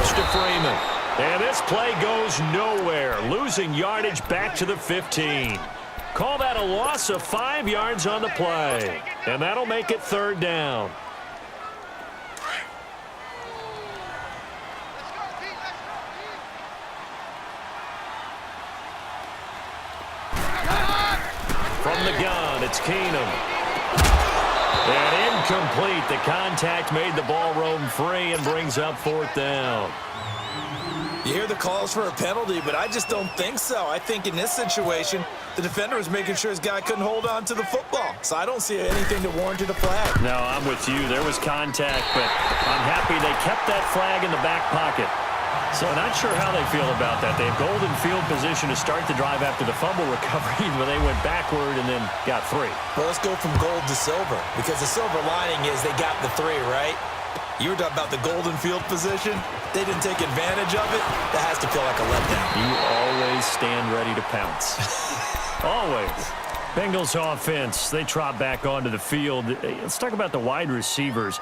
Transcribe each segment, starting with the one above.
pitch to Freeman. And this play goes nowhere, losing yardage back to the 15. Call that a loss of 5 yards on the play. And that'll make it 3rd down. From the gun, it's Keenum. And incomplete. The contact made the ball roam free and brings up 4th down. You hear the calls for a penalty, but I just don't think so. I think in this situation, the defender was making sure his guy couldn't hold on to the football. So I don't see anything that warranted a flag. No, I'm with you. There was contact, but I'm happy they kept that flag in the back pocket. So not sure how they feel about that. They have golden field position to start the drive after the fumble recovery, but they went backward and then got 3. Well, let's go from gold to silver, because the silver lining is they got the 3, right? You were talking about the golden field position. They didn't take advantage of it. That has to feel like a letdown. You always stand ready to pounce. Always. Bengals offense, they trot back onto the field. Let's talk about the wide receivers.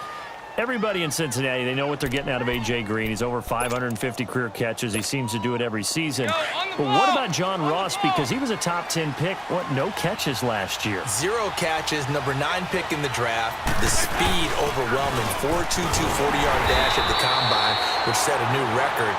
Everybody in Cincinnati, they know what they're getting out of A.J. Green. He's over 550 career catches. He seems to do it every season. But what about John Ross? Because he was a top 10 pick. No catches last year. 0 catches, number 9 pick in the draft. The speed overwhelming. 4.22 40-yard dash at the combine, which set a new record.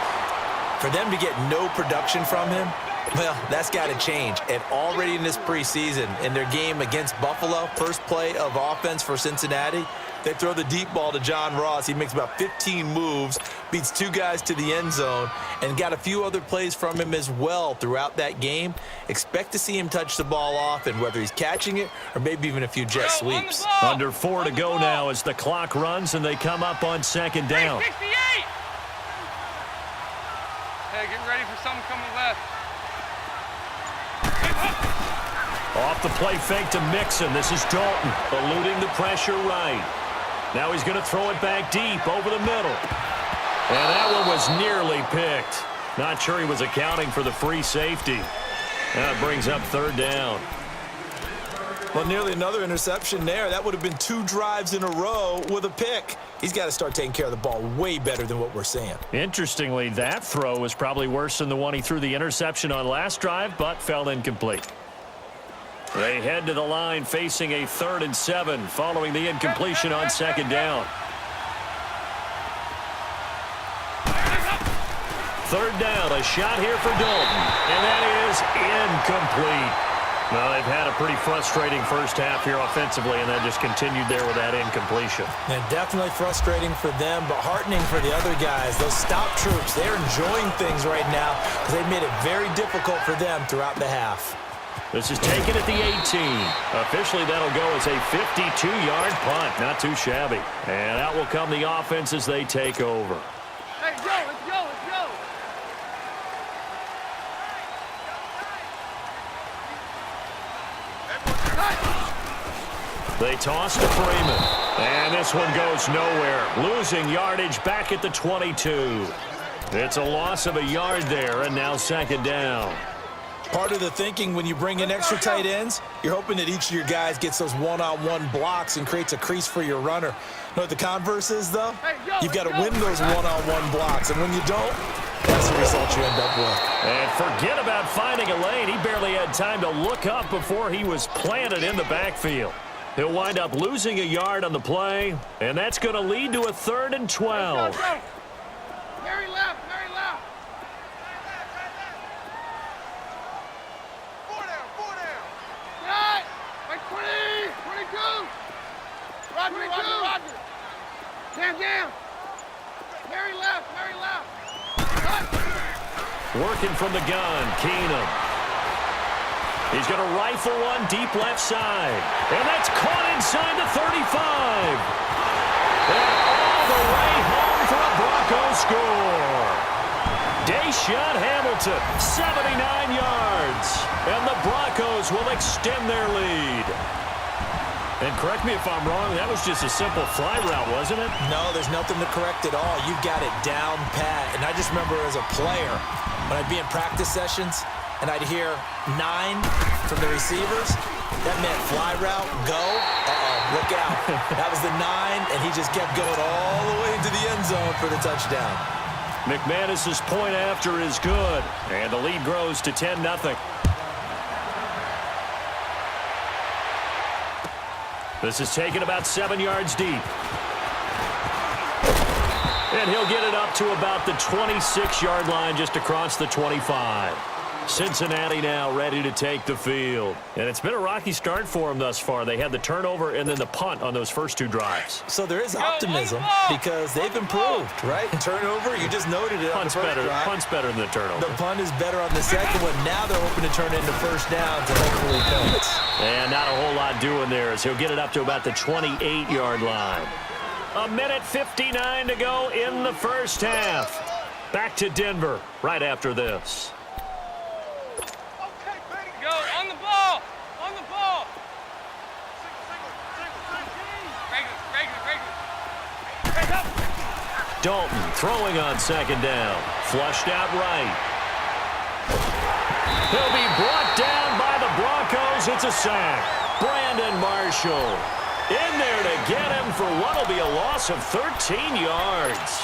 For them to get no production from him, well, that's got to change. And already in this preseason, in their game against Buffalo, first play of offense for Cincinnati, they throw the deep ball to John Ross. He makes about 15 moves, beats 2 guys to the end zone, and got a few other plays from him as well throughout that game. Expect to see him touch the ball often, whether he's catching it or maybe even a few jet sweeps. Under 4 to go now as the clock runs and they come up on 2nd down. 68. Hey, get ready for something coming left. Off the play fake to Mixon. This is Dalton eluding the pressure right. Now he's going to throw it back deep over the middle. And that one was nearly picked. Not sure he was accounting for the free safety. That brings up 3rd down. Well, nearly another interception there. That would have been 2 drives in a row with a pick. He's got to start taking care of the ball way better than what we're seeing. Interestingly, that throw was probably worse than the one he threw the interception on last drive, but fell incomplete. They head to the line facing a 3rd and 7 following the incompletion on 2nd down. 3rd down, a shot here for Dalton, and that is incomplete. Well, they've had a pretty frustrating first half here offensively, and that just continued there with that incompletion. And definitely frustrating for them, but heartening for the other guys. Those stop troops, they're enjoying things right now because they've made it very difficult for them throughout the half. This is taken at the 18. Officially, that'll go as a 52-yard punt. Not too shabby. And out will come the offense as they take over. Hey, go, let's go, let's go. They toss to Freeman. And this one goes nowhere. Losing yardage back at the 22. It's a loss of a yard there, and now 2nd down. Part of the thinking when you bring in extra tight ends, you're hoping that each of your guys gets those one-on-one blocks and creates a crease for your runner. You know what the converse is, though? You've got to win those one-on-one blocks, and when you don't, that's the result you end up with. And forget about finding a lane. He barely had time to look up before he was planted in the backfield. He'll wind up losing a yard on the play, and that's going to lead to a 3rd and 12. Mary left, Mary left. 4 down. Right, like 20, 22. Roger. Down. Mary left. Working from the gun, Keenum. He's going to rifle one deep left side. And that's caught inside the 35. And all the way home for a Broncos score. Deshaun Hamilton, 79 yards. And the Broncos will extend their lead. And correct me if I'm wrong, that was just a simple fly route, wasn't it? No, there's nothing to correct at all. You've got it down pat. And I just remember as a player, when I'd be in practice sessions, and I'd hear 9 from the receivers, that meant fly route, go. Look out. That was the 9, and he just kept going all the way into the end zone for the touchdown. McManus's point after is good, and the lead grows to 10-0. This is taken about 7 yards deep. And he'll get it up to about the 26-yard line, just across the 25. Cincinnati now ready to take the field. And it's been a rocky start for them thus far. They had the turnover and then the punt on those first 2 drives. So there is optimism because they've improved, right? Turnover, you just noted it. Punt's better than the turnover. The punt is better on the second one. Now they're hoping to turn it into first downs and hopefully points. And not a whole lot doing there as he'll get it up to about the 28-yard line. 1:59 to go in the first half. Back to Denver right after this. Go, on the ball! On the ball! Dalton throwing on second down. Flushed out right. He'll be brought down by the Broncos. It's a sack. Brandon Marshall in there to get him for what will be a loss of 13 yards.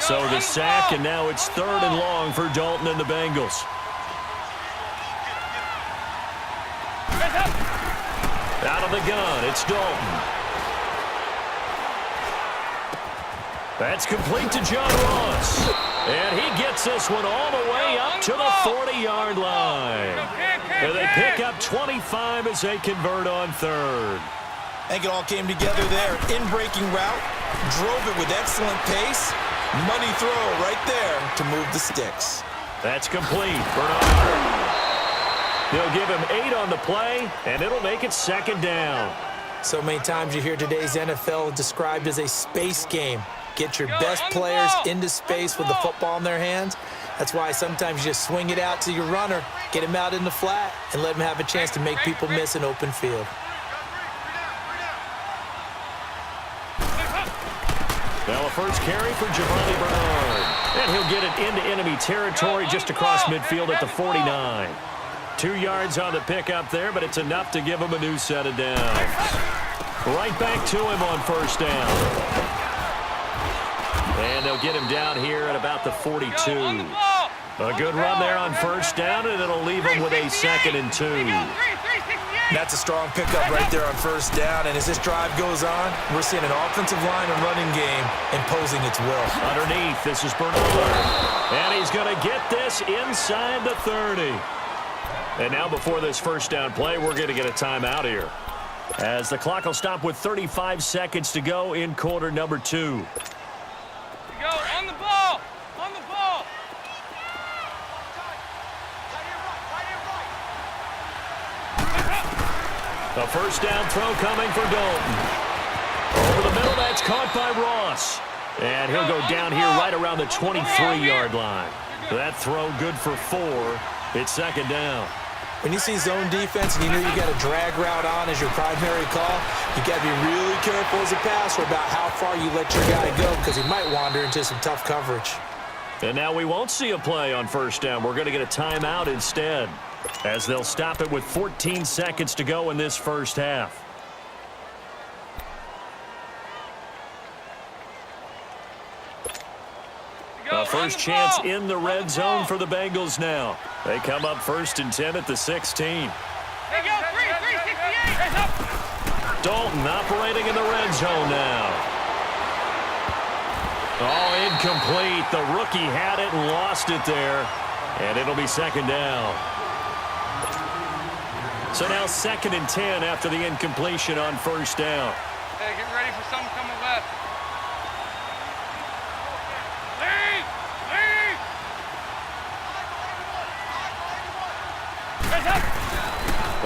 So the sack, and now it's 3rd and long for Dalton and the Bengals. Out of the gun, it's Dalton. That's complete to John Ross. And he gets this one all the way up to the 40-yard line. And they pick up 25 as they convert on 3rd. I think it all came together there. In-breaking route, drove it with excellent pace. Money throw right there to move the sticks. That's complete. Bernard. They'll give him 8 on the play, and it'll make it 2nd down. So many times you hear today's NFL described as a space game. Get your best players into space with the football in their hands. That's why sometimes you just swing it out to your runner, get him out in the flat, and let him have a chance to make people miss an open field. Now a first carry for Giovanni Bernard. And he'll get it into enemy territory just across midfield at the 49. 2 yards on the pickup there, but it's enough to give him a new set of downs. Right back to him on first down. And they'll get him down here at about the 42. A good run there on first down, and it'll leave him with a 2nd and 2. That's a strong pickup right there on first down, and as this drive goes on, we're seeing an offensive line and running game imposing its will. Underneath, this is Bernard. And he's going to get this inside the 30. And now before this first down play, we're going to get a timeout here, as the clock will stop with 35 seconds to go in quarter number 2. Go, on the ball! On the ball! A first down throw coming for Dalton. Over the middle, that's caught by Ross. And he'll go down here right around the 23-yard line. That throw good for 4. It's 2nd down. When you see zone defense and you know you got a drag route on as your primary call, you got to be really careful as a passer about how far you let your guy go, because he might wander into some tough coverage. And now we won't see a play on first down. We're going to get a timeout instead, as they'll stop it with 14 seconds to go in this first half. A first chance in the red zone for the Bengals now. They come up 1st and 10 at the 16. Hey, go, 368! Dalton operating in the red zone now. Oh, incomplete. The rookie had it and lost it there. And it'll be 2nd down. So now 2nd and 10 after the incompletion on first down. Hey, get ready for something coming left.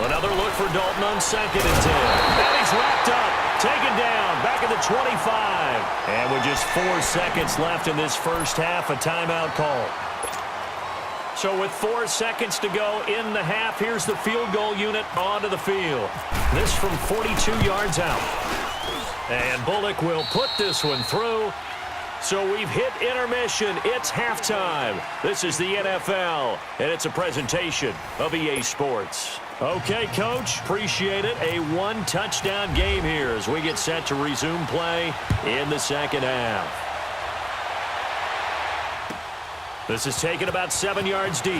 Another look for Dalton on 2nd and 10. And he's wrapped up, taken down, back at the 25. And with just 4 seconds left in this first half, a timeout call. So with 4 seconds to go in the half, here's the field goal unit onto the field. This from 42 yards out. And Bullock will put this one through. So we've hit intermission. It's halftime. This is the NFL, and it's a presentation of EA Sports. Okay, Coach, appreciate it. A one-touchdown game here as we get set to resume play in the second half. This is taken about 7 yards deep.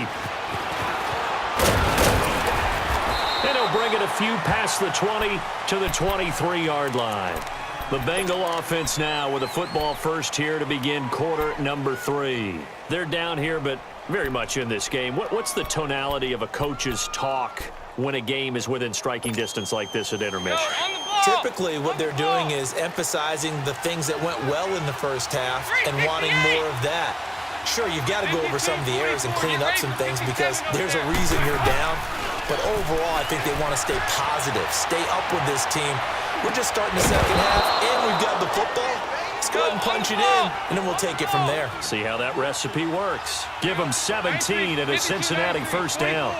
And he'll bring it a few past the 20 to the 23-yard line. The Bengal offense now with a football first here to begin quarter number 3. They're down here, but very much in this game. What's the tonality of a coach's talk when a game is within striking distance like this at intermission? Typically, what they're doing is emphasizing the things that went well in the first half and wanting more of that. Sure, you've got to go over some of the errors and clean up some things because there's a reason you're down. But overall, I think they want to stay positive, stay up with this team. We're just starting the second half, and we've got the football. Let's go ahead and punch it in, and then we'll take it from there. See how that recipe works. Give them 17 and a Cincinnati first down.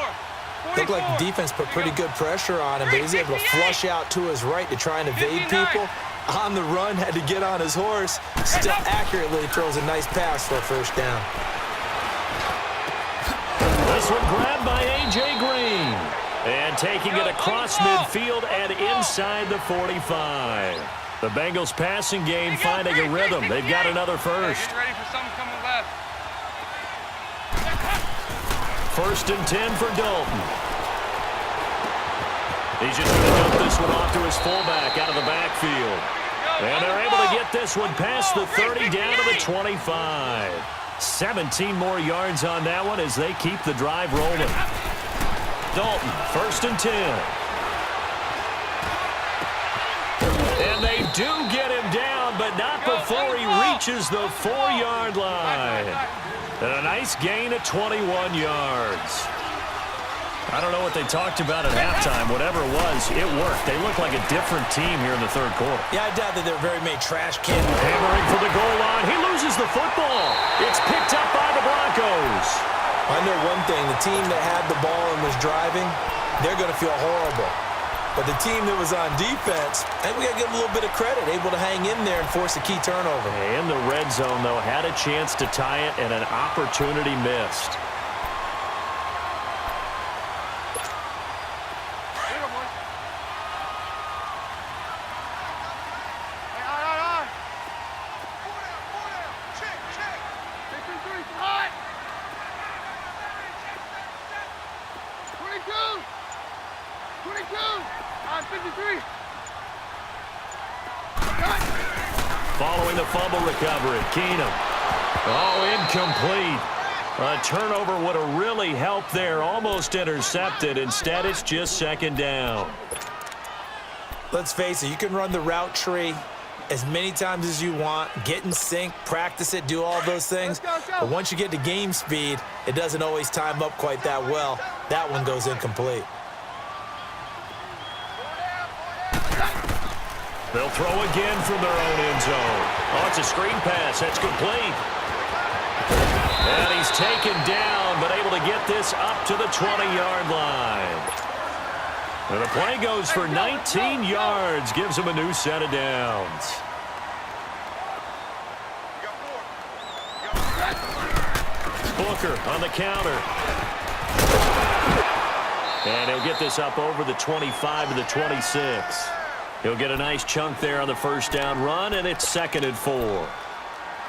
Looked like the defense put pretty good pressure on him, but he's able to flush out to his right to try and evade people. On the run, had to get on his horse. Still accurately throws a nice pass for a first down. This one grabbed by A.J. Green. And taking it across midfield and inside the 45. The Bengals passing game finding a rhythm. They've got another first. Get ready for something coming left. First and 10 for Dalton. He's just going to dump this one off to his fullback out of the backfield. And they're able to get this one past the 30 down to the 25. 17 more yards on that one as they keep the drive rolling. Dalton, first and 10. And they do get him down, but not before he reaches the 4-yard line. And a nice gain of 21 yards. I don't know what they talked about at halftime. Whatever it was, it worked. They look like a different team here in the third quarter. Yeah, I doubt that there are very many trash cans. Hammering for the goal line. He loses the football. It's picked up by the Broncos. I know one thing. The team that had the ball and was driving, they're going to feel horrible. But the team that was on defense, I think we got to give them a little bit of credit, able to hang in there and force a key turnover. In the red zone, though, had a chance to tie it and an opportunity missed. Following the fumble recovery, Keenum. Oh, incomplete. A turnover would have really helped there. Almost intercepted. Instead, it's just second down. Let's face it, you can run the route tree as many times as you want, get in sync, practice it, do all those things. But once you get to game speed, it doesn't always time up quite that well. That one goes incomplete. They'll throw again from their own end zone. Oh, it's a screen pass. That's complete. And he's taken down, but able to get this up to the 20-yard line. And the play goes for 19 yards. Gives him a new set of downs. Booker on the counter. And he'll get this up over the 25 to the 26. He'll get a nice chunk there on the first down run, and it's 2nd and 4.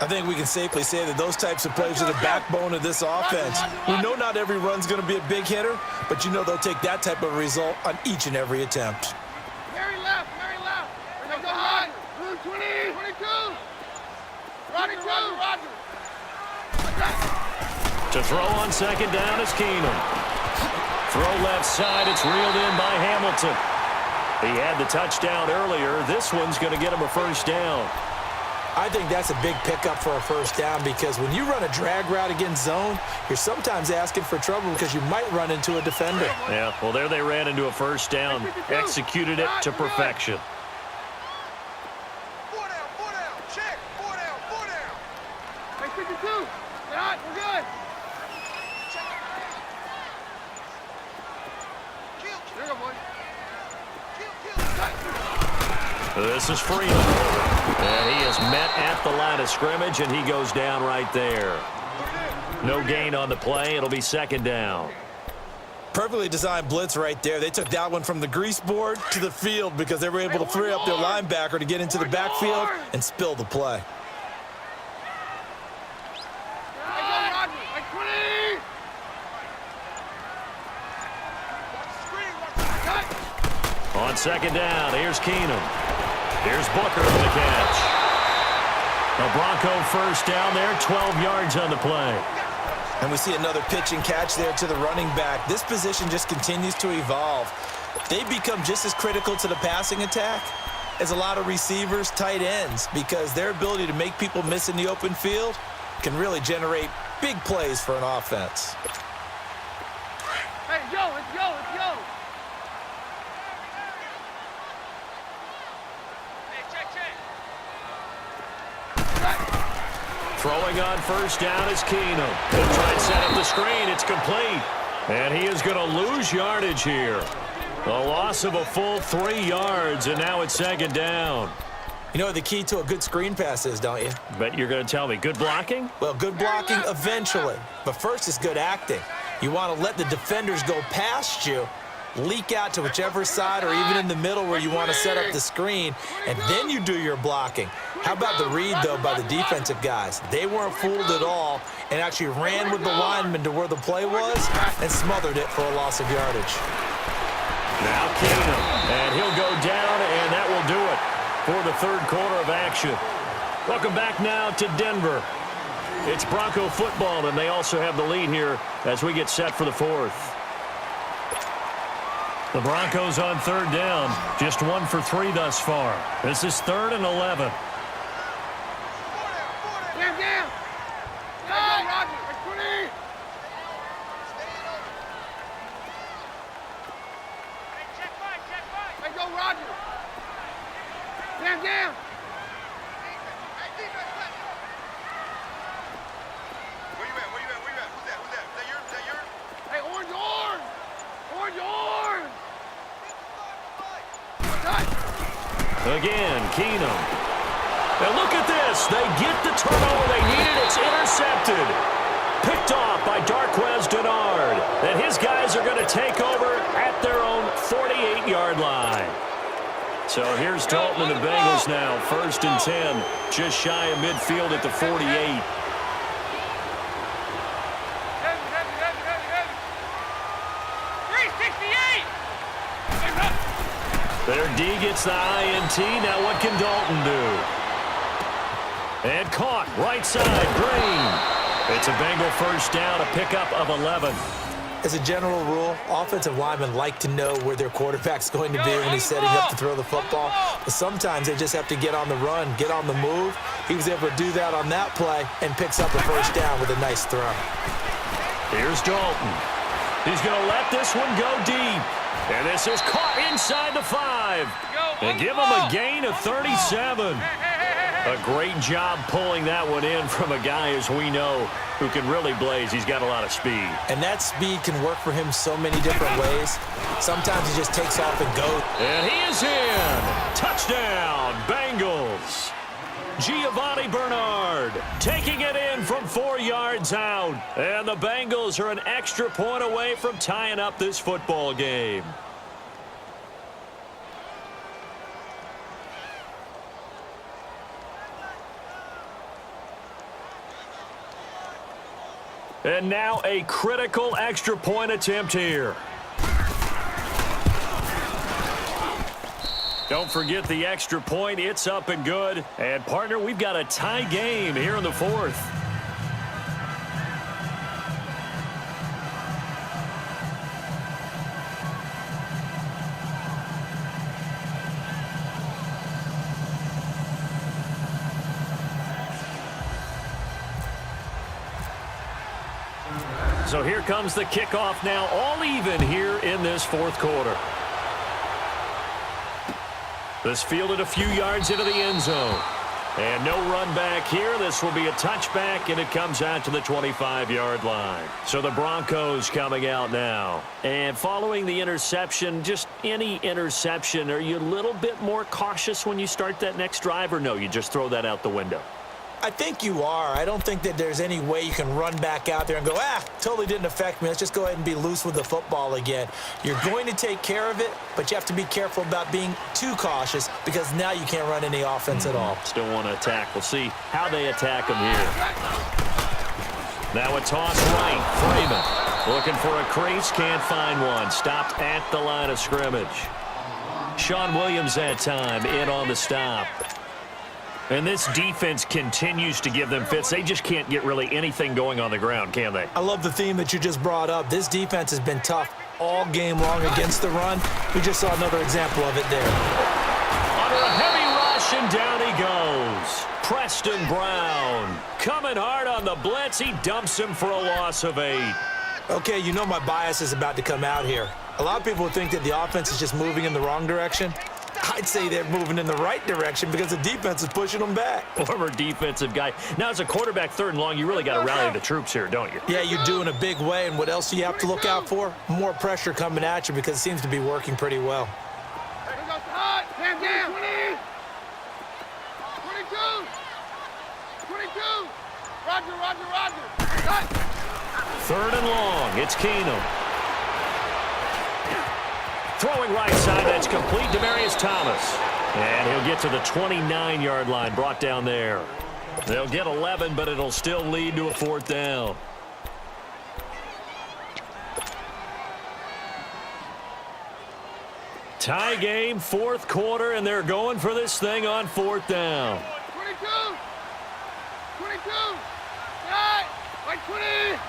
I think we can safely say that those types of plays are the backbone of this offense. We know not every run's going to be a big hitter, but you know they'll take that type of result on each and every attempt. Very left, very left. We're going to go on. 20, 22. Roger. To throw on second down is Keenum. Throw left side, it's reeled in by Hamilton. He had the touchdown earlier. This one's going to get him a first down. I think that's a big pickup for a first down because when you run a drag route against zone, you're sometimes asking for trouble because you might run into a defender. Yeah, well, there they ran into a first down. Executed it to perfection. Four down. Check. Four down. Hey, 52. We're good. There you go, boy. This is Freeman. And he is met at the line of scrimmage, and he goes down right there. No gain on the play. It'll be second down. Perfectly designed blitz right there. They took that one from the grease board to the field because they were able to free up their linebacker to get into the backfield and spill the play. On second down, here's Keenum. Here's Booker for the catch. A Bronco first down there, 12 yards on the play. And we see another pitch and catch there to the running back. This position just continues to evolve. They become just as critical to the passing attack as a lot of receivers, tight ends, because their ability to make people miss in the open field can really generate big plays for an offense. Hey, yo, let's go, let's go. Hey, check. Throwing on first down is Keenum. He'll try and set up the screen. It's complete. And he is going to lose yardage here. A loss of a full 3 yards, and now it's second down. You know what the key to a good screen pass is, don't you? But you're going to tell me, good blocking? Well, good blocking eventually. But first is good acting. You want to let the defenders go past you, leak out to whichever side or even in the middle where you want to set up the screen, and then you do your blocking. How about the read, though, by the defensive guys? They weren't fooled at all and actually ran with the lineman to where the play was and smothered it for a loss of yardage. Now Keenum, and he'll go down, and that will do it for the third quarter of action. Welcome back now to Denver. It's Bronco football, and they also have the lead here as we get set for the fourth. The Broncos on third down, just 1 for 3 thus far. This is 3rd and 11. Down. Hey, Roger, hey, 20. Hey, check five. Hey, go, Roger. Down. Hey, defense, left. Where you at? Who's that? Is that yours? Hey, orange. Again, Keenum. And look at this. They get the turnover they needed. It's intercepted. Picked off by Darquez Denard. And his guys are going to take over at their own 48-yard line. So here's Dalton and the Bengals now. 1st and 10. Just shy of midfield at the 48. Their D gets the INT. Now what can Dalton do? And caught right side, Green. It's a Bengal first down, a pickup of 11. As a general rule, offensive linemen like to know where their quarterback's going to be when he's setting up to throw the football. But sometimes they just have to get on the run, get on the move. He was able to do that on that play and picks up a first down with a nice throw. Here's Dalton. He's going to let this one go deep. And this is caught inside the 5. And give him a gain of 37. A great job pulling that one in from a guy, as we know, who can really blaze. He's got a lot of speed. And that speed can work for him so many different ways. Sometimes he just takes off and goes. And he is in. Touchdown, Bengals. Giovanni Bernard taking it in from 4 yards out. And the Bengals are an extra point away from tying up this football game. And now a critical extra point attempt here. Don't forget the extra point. It's up and good. And, partner, we've got a tie game here in the 4th. So here comes the kickoff now, all even here in this 4th quarter. This fielded a few yards into the end zone. And no run back here. This will be a touchback, and it comes out to the 25-yard line. So the Broncos coming out now. And following the interception, just any interception, are you a little bit more cautious when you start that next drive, or no, you just throw that out the window? I think you are. I don't think that there's any way you can run back out there and go, totally didn't affect me. Let's just go ahead and be loose with the football again. You're going to take care of it, but you have to be careful about being too cautious because now you can't run any offense at all. Still want to attack. We'll see how they attack them here. Now a toss right. Freeman looking for a crease. Can't find one. Stopped at the line of scrimmage. Sean Williams that time in on the stop. And this defense continues to give them fits. They just can't get really anything going on the ground, can they? I love the theme that you just brought up. This defense has been tough all game long against the run. We just saw another example of it there. Under a heavy rush, and down he goes. Preston Brown coming hard on the blitz. He dumps him for a loss of 8. Okay, you know my bias is about to come out here. A lot of people would think that the offense is just moving in the wrong direction. I'd say they're moving in the right direction because the defense is pushing them back. Former defensive guy. Now, as a quarterback, 3rd and long, you really got to rally the troops here, don't you? Yeah, you do in a big way. And what else do you have to look out for? More pressure coming at you because it seems to be working pretty well. Hands down. 20. 22. 22. Roger. Cut. 3rd and long. It's Keenum. Throwing right side, that's complete. Demaryius Thomas. And he'll get to the 29-yard line, brought down there. They'll get 11, but it'll still lead to a 4th down. Tie game, 4th quarter, and they're going for this thing on 4th down. 22. 22. Right. Like 20.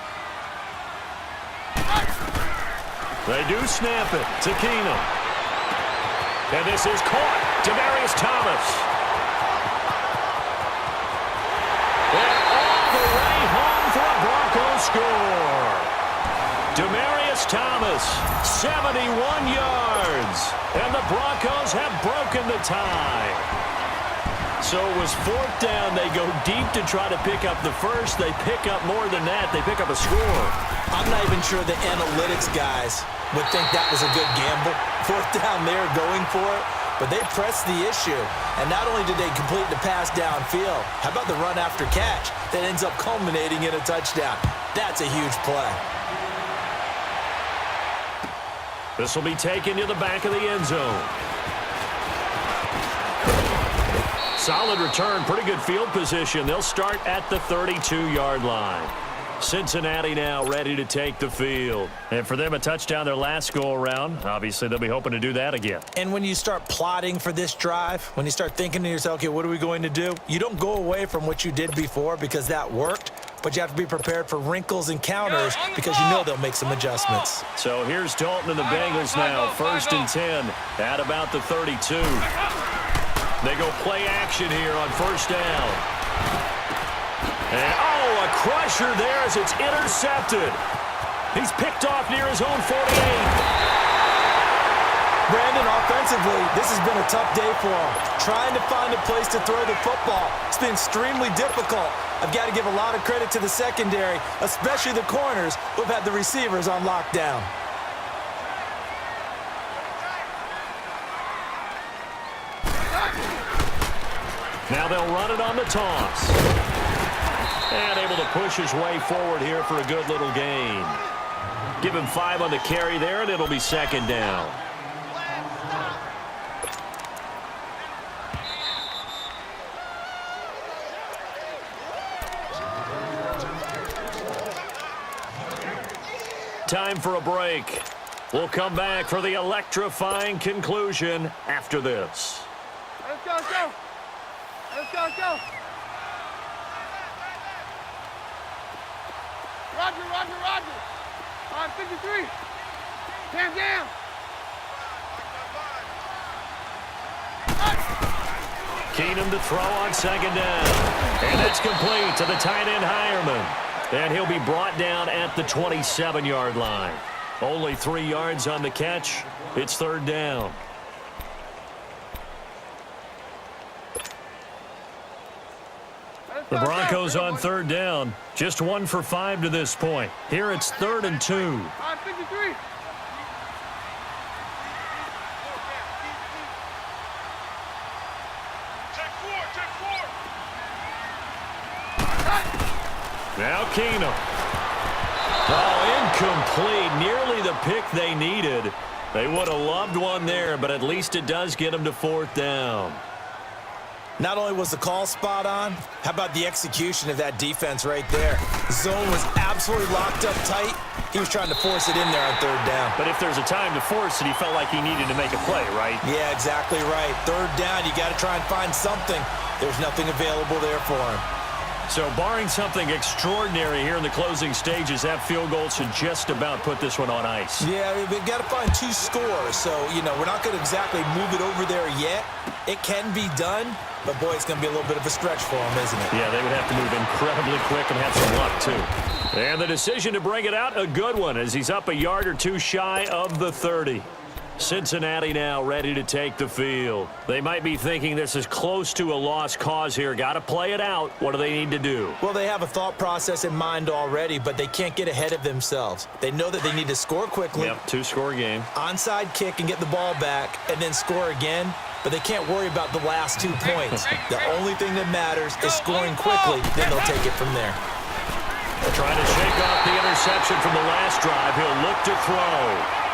They do snap it to Keenum. And this is caught. Demaryius Thomas. And all the way home for a Broncos score. Demaryius Thomas, 71 yards. And the Broncos have broken the tie. So it was 4th down. They go deep to try to pick up the first. They pick up more than that. They pick up a score. I'm not even sure the analytics guys would think that was a good gamble. 4th down there going for it. But they pressed the issue. And not only did they complete the pass downfield, how about the run after catch that ends up culminating in a touchdown? That's a huge play. This will be taken to the back of the end zone. Solid return, pretty good field position. They'll start at the 32-yard line. Cincinnati now ready to take the field. And for them, a touchdown their last go-around. Obviously, they'll be hoping to do that again. And when you start plotting for this drive, when you start thinking to yourself, okay, what are we going to do? You don't go away from what you did before because that worked, but you have to be prepared for wrinkles and counters because you know they'll make some adjustments. So here's Dalton and the Bengals now, 1st and 10 at about the 32. They go play action here on 1st down. And, a crusher there as it's intercepted. He's picked off near his own 48. Brandon, offensively, this has been a tough day for him. Trying to find a place to throw the football. It's been extremely difficult. I've got to give a lot of credit to the secondary, especially the corners who've had the receivers on lockdown. Now they'll run it on the toss. And able to push his way forward here for a good little gain. Give him 5 on the carry there, and it'll be 2nd down. Time for a break. We'll come back for the electrifying conclusion after this. Let's go. Roger. 53. Hands down. Keenum to throw on 2nd down. And that's complete to the tight end Hireman. And he'll be brought down at the 27-yard line. Only 3 yards on the catch. It's 3rd down. The Broncos on 3rd down. Just 1 for 5 to this point. Here it's 3rd and 2. 53. Now Keenum. Oh, incomplete. Nearly the pick they needed. They would have loved one there, but at least it does get them to 4th down. Not only was the call spot on, how about the execution of that defense right there? Zone was absolutely locked up tight. He was trying to force it in there on 3rd down. But if there's a time to force it, he felt like he needed to make a play, right? Yeah, exactly right. 3rd down, you got to try and find something. There's nothing available there for him. So barring something extraordinary here in the closing stages, that field goal should just about put this one on ice. Yeah, we've got to find 2 scores. So, we're not going to exactly move it over there yet. It can be done, but, boy, it's going to be a little bit of a stretch for them, isn't it? Yeah, they would have to move incredibly quick and have some luck, too. And the decision to bring it out, a good one, as he's up a yard or 2 shy of the 30. Cincinnati now ready to take the field. They might be thinking this is close to a lost cause here. Got to play it out. What do they need to do? Well, they have a thought process in mind already, but they can't get ahead of themselves. They know that they need to score quickly. Yep, 2-score game. Onside kick and get the ball back and then score again, but they can't worry about the last 2 points. The only thing that matters is scoring quickly, then they'll take it from there. Trying to shake off the interception from the last drive. He'll look to throw.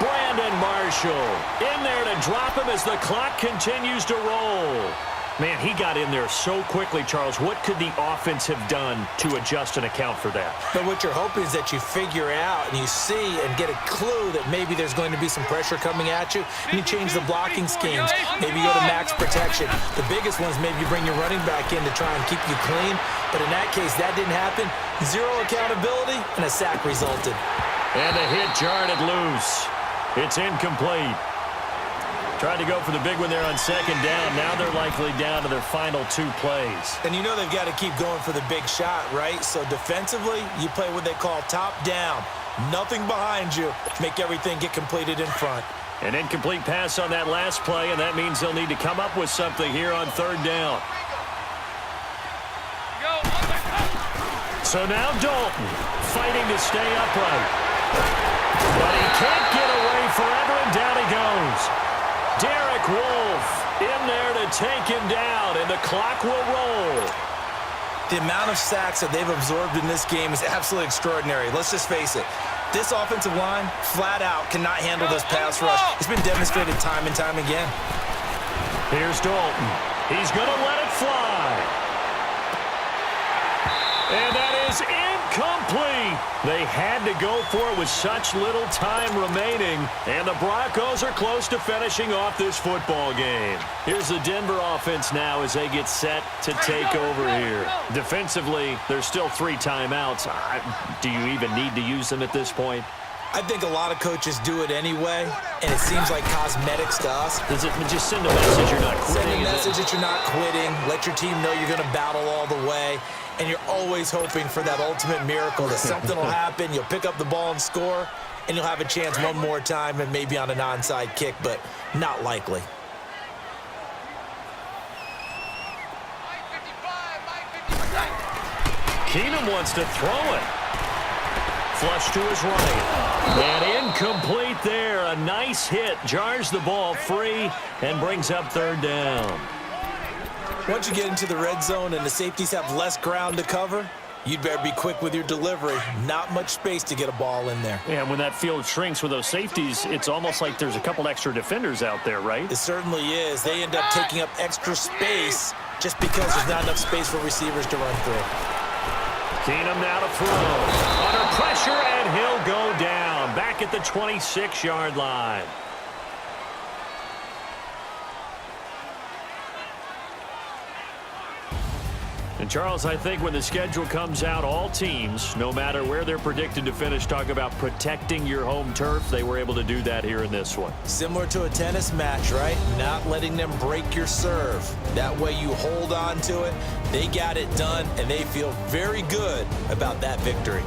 Brandon Marshall in there to drop him as the clock continues to roll. Man, he got in there so quickly, Charles. What could the offense have done to adjust and account for that? But what you're hoping is that you figure out and you see and get a clue that maybe there's going to be some pressure coming at you, and you change the blocking schemes. Maybe you go to max protection. The biggest ones, maybe you bring your running back in to try and keep you clean. But in that case, that didn't happen. 0 accountability, and a sack resulted. And the hit jarred it loose. It's incomplete. Tried to go for the big one there on 2nd down. Now they're likely down to their final 2 plays. And they've got to keep going for the big shot, right? So defensively, you play what they call top down. Nothing behind you. Make everything get completed in front. An incomplete pass on that last play, and that means they'll need to come up with something here on 3rd down. So now Dalton fighting to stay upright. But he can't get away forever, and down he goes. Derek Wolfe in there to take him down, and the clock will roll. The amount of sacks that they've absorbed in this game is absolutely extraordinary. Let's just face it. This offensive line, flat out, cannot handle this pass rush. It's been demonstrated time and time again. Here's Dalton. He's going to let it fly. And that is incomplete. They had to go for it with such little time remaining. And the Broncos are close to finishing off this football game. Here's the Denver offense now as they get set to take over here. Defensively, there's still 3 timeouts. Do you even need to use them at this point? I think a lot of coaches do it anyway, and it seems like cosmetics to us. Does it just send a message you're not quitting? Send a message that you're not quitting. Let your team know you're going to battle all the way. And you're always hoping for that ultimate miracle, that something will happen, you'll pick up the ball and score, and you'll have a chance one more time and maybe on an onside kick, but not likely. Keenum wants to throw it. Flush to his right. And incomplete there. A nice hit. Jars the ball free and brings up 3rd down. Once you get into the red zone and the safeties have less ground to cover, you'd better be quick with your delivery. Not much space to get a ball in there. Yeah, when that field shrinks with those safeties, it's almost like there's a couple extra defenders out there, right? It certainly is. They end up taking up extra space just because there's not enough space for receivers to run through. Keenum now to throw. Under pressure, and he'll go down. Back at the 26-yard line. And, Charles, I think when the schedule comes out, all teams, no matter where they're predicted to finish, talk about protecting your home turf. They were able to do that here in this one. Similar to a tennis match, right? Not letting them break your serve. That way you hold on to it. They got it done, and they feel very good about that victory.